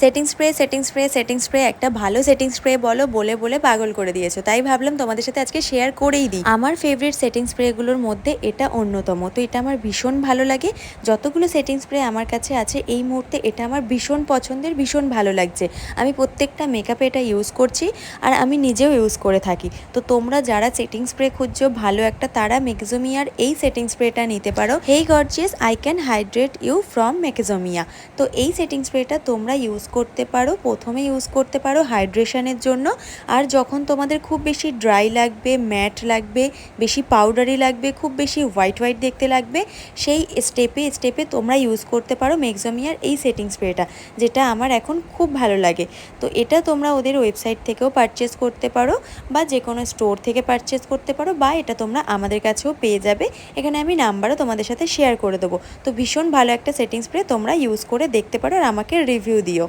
Setting spray একটা ভালো setting spray বলো বলে বলে পাগল করে দিয়েছো, তাই ভাবলাম তোমাদের সাথে আজকে শেয়ার করেই দিই। আমার ফেভারিট সেটিং স্প্রেগুলোর মধ্যে এটা অন্যতম। তো এটা আমার ভীষণ ভালো লাগে। যতগুলো সেটিং স্প্রে আমার কাছে আছে এই মুহূর্তে এটা আমার ভীষণ পছন্দের, ভীষণ ভালো লাগছে। আমি প্রত্যেকটা মেকআপে এটা ইউজ করছি আর আমি নিজেও ইউজ করে থাকি। তো তোমরা যারা সেটিং স্প্রে খুঁজছো ভালো একটা, তারা ম্যাক্সোমিয়ার এই সেটিং স্প্রেটা নিতে পারো। Hey gorgeous I can hydrate you from ম্যাক্সোমিয়া। তো এই সেটিং স্প্রেটা তোমরা ইউজ করতে পারো, প্রথমে ইউজ করতে পারো হাইড্রেশনের জন্য। আর যখন তোমাদের খুব বেশি ড্রাই লাগবে, ম্যাট লাগবে, বেশি পাউডারি লাগবে, খুব বেশি হোয়াইট হোয়াইট দেখতে লাগবে, সেই স্টেপে তোমরা ইউজ করতে পারো ম্যাক্সোমিয়ার এই সেটিং স্প্রেটা, যেটা আমার এখন খুব ভালো লাগে। তো এটা তোমরা ওদের ওয়েবসাইট থেকেও পারচেস করতে পারো বা যে কোনো স্টোর থেকে পারচেস করতে পারো, বা এটা তোমরা আমাদের কাছেও পেয়ে যাবে। এখানে আমি নাম্বারও তোমাদের সাথে শেয়ার করে দেবো। তো ভীষণ ভালো একটা সেটিং স্প্রে, তোমরা ইউজ করে দেখতে পারো আর আমাকে রিভিউ দিও।